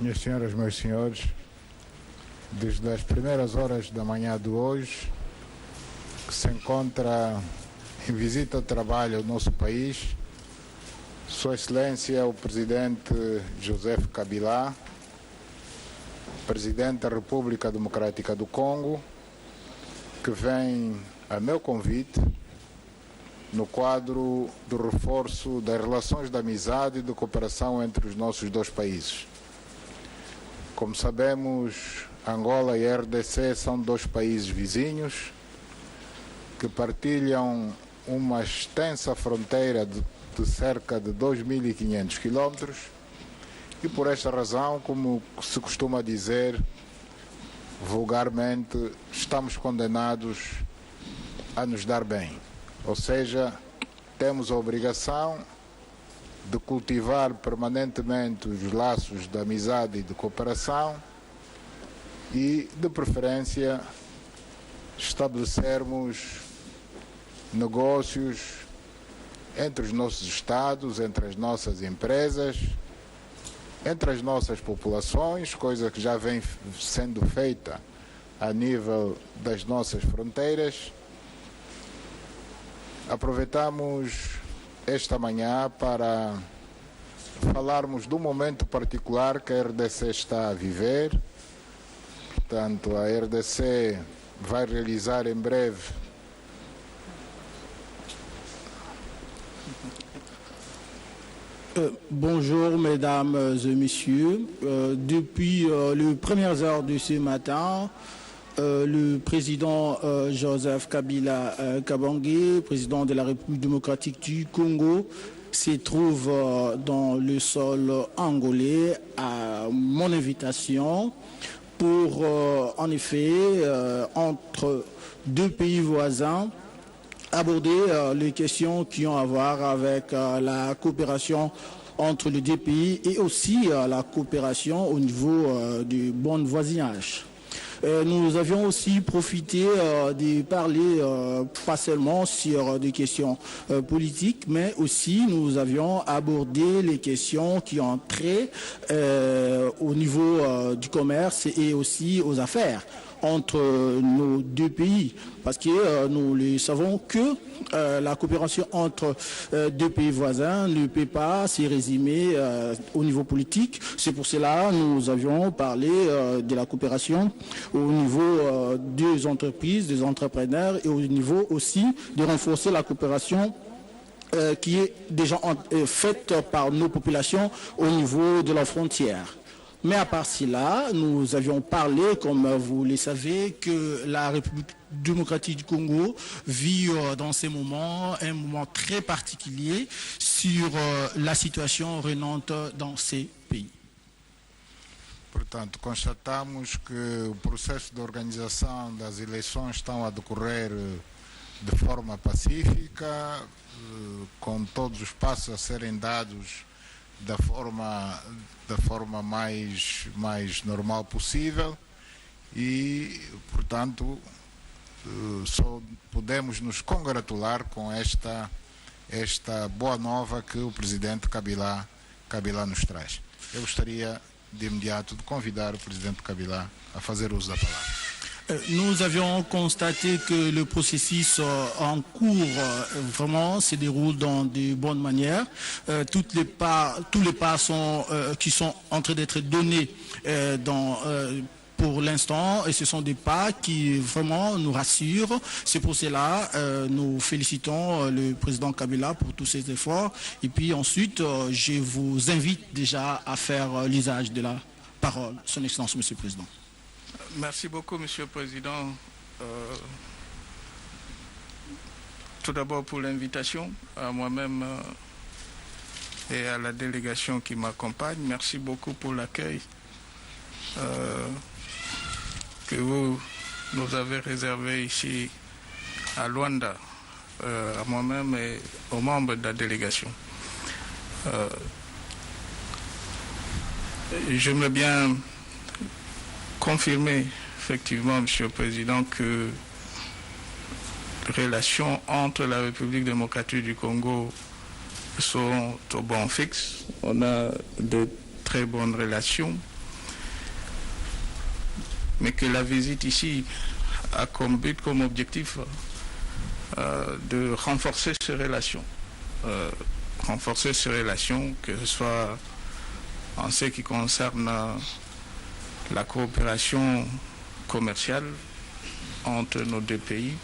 Minhas senhoras, meus senhores, desde as primeiras horas da manhã de hoje, que se encontra em visita de trabalho ao nosso país, Sua Excelência o Presidente Joseph Kabila, Presidente da República Democrática do Congo, que vem a meu convite no quadro do reforço das relações de amizade e de cooperação entre os nossos dois países. Como sabemos, Angola e RDC são dois países vizinhos que partilham uma extensa fronteira de cerca de 2.500 quilómetros e por esta razão, como se costuma dizer vulgarmente, estamos condenados a nos dar bem. Ou seja, temos a obrigação de cultivar permanentemente os laços de amizade e de cooperação e, de preferência, estabelecermos negócios entre os nossos Estados, entre as nossas empresas, entre as nossas populações, coisa que já vem sendo feita a nível das nossas fronteiras. Aproveitamos esta manhã para falarmos do momento particular que a RDC está a viver. Portanto, a RDC vai realizar em breve Bonjour mesdames et messieurs. Depuis les premières heures de ce matin, le président Joseph Kabila Kabange, président de la République démocratique du Congo, se trouve dans le sol angolais à mon invitation pour, en effet, entre deux pays voisins, aborder les questions qui ont à voir avec la coopération entre les deux pays et aussi la coopération au niveau du bon voisinage. Nous avions aussi profité de parler pas seulement sur des questions politiques, mais aussi nous avions abordé les questions qui ont trait au niveau du commerce et aussi aux affaires entre nos deux pays, parce que nous le savons que la coopération entre deux pays voisins ne peut pas se résumer au niveau politique. C'est pour cela que nous avions parlé de la coopération au niveau des entreprises, des entrepreneurs et au niveau aussi de renforcer la coopération qui est déjà faite par nos populations au niveau de la frontière. Mais à part cela, nous avions parlé, comme vous le savez, que la République démocratique du Congo vit dans ces moments un moment très particulier sur la situation régnante dans ces pays. Portanto, constatamos que o processo de organização das eleições estão a decorrer de forma pacífica, com todos os passos a serem dados da forma mais normal possível e, portanto, só podemos nos congratular com esta boa nova que o Presidente Kabila nos traz. Eu gostaria de imediato de convidar o Presidente Kabila a fazer uso da palavra. Nous avions constaté que le processus en cours vraiment se déroule dans de bonnes manières. Tous les pas qui sont en train d'être donnés pour l'instant, et ce sont des pas qui vraiment nous rassurent. C'est pour cela nous félicitons le président Kabila pour tous ses efforts. Et puis ensuite, je vous invite déjà à faire l'usage de la parole. Son Excellence, Monsieur le Président. Merci beaucoup, Monsieur le Président. Tout d'abord pour l'invitation à moi-même et à la délégation qui m'accompagne. Merci beaucoup pour l'accueil que vous nous avez réservé ici à Luanda, à moi-même et aux membres de la délégation. J'aimerais bien confirmer effectivement, Monsieur le Président, que les relations entre la République démocratique du Congo sont au bon fixe. On a de très bonnes relations mais que la visite ici a comme but, comme objectif, de renforcer ces relations. Renforcer ces relations, que ce soit en ce qui concerne la coopération commerciale entre nos deux pays,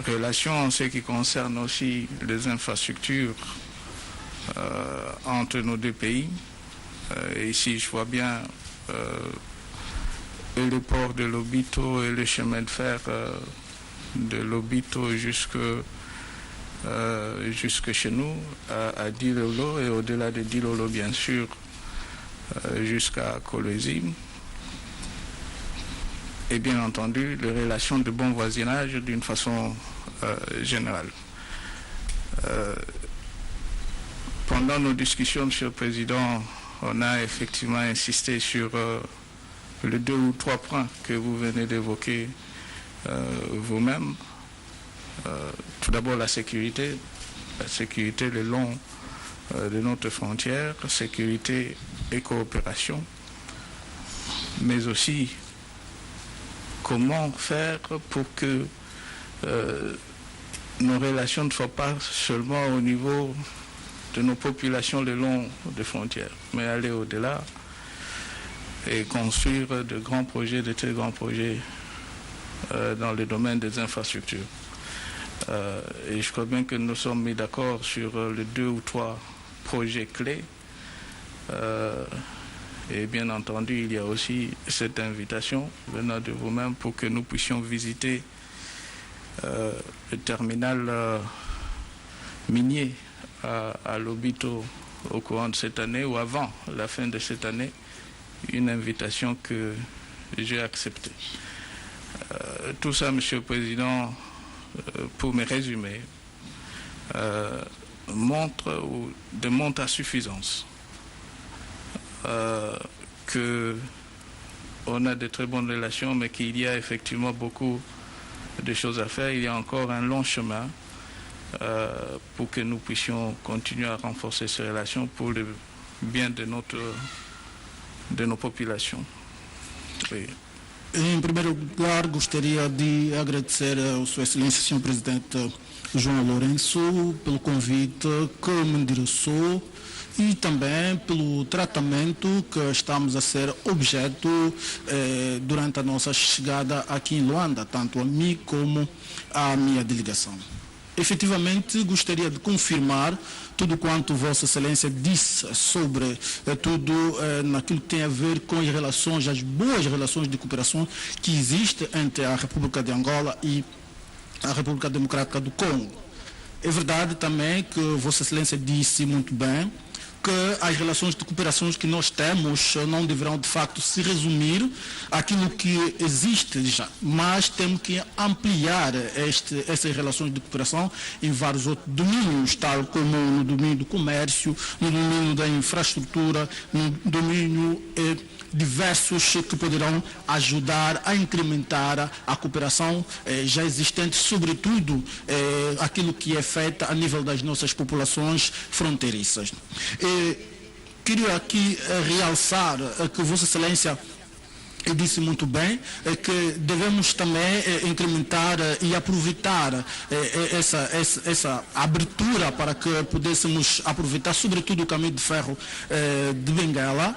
relations en ce qui concerne aussi les infrastructures entre nos deux pays. Et ici, je vois bien et le port de Lobito et le chemin de fer de Lobito jusque chez nous, à Dilolo, et au-delà de Dilolo, bien sûr, jusqu'à Kolwezi. Et bien entendu, les relations de bon voisinage d'une façon générale. Pendant nos discussions, Monsieur le Président, on a effectivement insisté sur les 2 ou 3 points que vous venez d'évoquer vous-même. Tout d'abord, la sécurité le long de notre frontière, sécurité et coopération, mais aussi comment faire pour que nos relations ne soient pas seulement au niveau de nos populations le long des frontières, mais aller au-delà et construire de grands projets, de très grands projets dans le domaine des infrastructures. Et je crois bien que nous sommes mis d'accord sur les 2 ou 3 projets clés. Et bien entendu, il y a aussi cette invitation venant de vous-même pour que nous puissions visiter le terminal minier à Lobito au courant de cette année ou avant la fin de cette année, une invitation que j'ai acceptée. Tout ça, Monsieur le Président, pour me résumer, démontre à suffisance qu'on a de très bonnes relations, mais qu'il y a effectivement beaucoup de choses à faire. Il y a encore un long chemin pour que nous puissions continuer à renforcer ces relations pour le bien de nos populations. Oui. Em primeiro lugar, gostaria de agradecer ao Sua Excelência, Sr. Presidente João Lourenço, pelo convite que me endereçou e também pelo tratamento que estamos a ser objeto durante a nossa chegada aqui em Luanda, tanto a mim como à minha delegação. Efetivamente, gostaria de confirmar tudo quanto Vossa Excelência disse sobre tudo naquilo que tem a ver com as relações, as boas relações de cooperação que existem entre a República de Angola e a República Democrática do Congo. É verdade também que Vossa Excelência disse muito bem que as relações de cooperação que nós temos não deverão de facto se resumir àquilo que existe já, mas temos que ampliar essas relações de cooperação em vários outros domínios, tal como no domínio do comércio, no domínio da infraestrutura, no domínio diversos que poderão ajudar a incrementar a cooperação já existente, sobretudo aquilo que é feito a nível das nossas populações fronteiriças. Queria aqui realçar que Vossa Excelência disse muito bem que devemos também incrementar e aproveitar essa abertura para que pudéssemos aproveitar sobretudo o caminho de ferro de Benguela,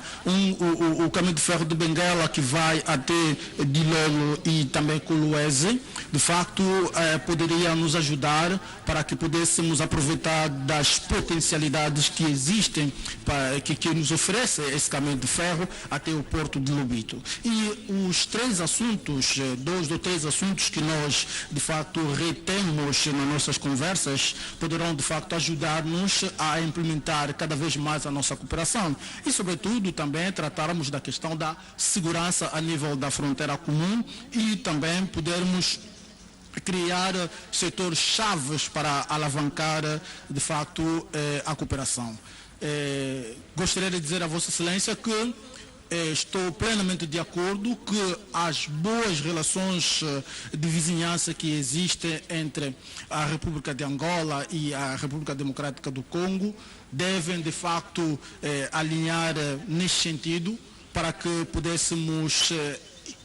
o caminho de ferro de Benguela que vai até Dilolo e também Kolwezi, de facto poderia nos ajudar para que pudéssemos aproveitar das potencialidades que existem, que nos oferece esse caminho de ferro até o porto de Lobito. E os 3 assuntos, 2 ou 3 assuntos que nós, de facto, retemos nas nossas conversas, poderão, de facto, ajudar-nos a implementar cada vez mais a nossa cooperação. E, sobretudo, também tratarmos da questão da segurança a nível da fronteira comum e também podermos criar setores chaves para alavancar, de facto, a cooperação. Gostaria de dizer a Vossa Excelência que estou plenamente de acordo que as boas relações de vizinhança que existem entre a República de Angola e a República Democrática do Congo devem, de facto, alinhar neste sentido, para que pudéssemos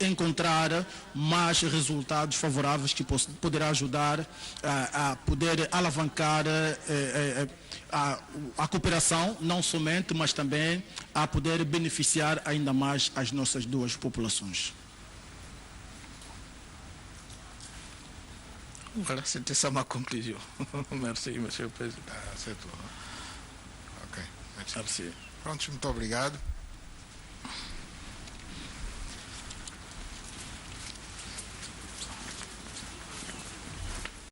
encontrar mais resultados favoráveis que poderá ajudar a poder alavancar a cooperação, não somente, mas também a poder beneficiar ainda mais as nossas duas populações. Voilà, c'était ça ma conclusion. Merci, Monsieur le Président. C'est tout. Ok. Merci. Pronto, muito obrigado.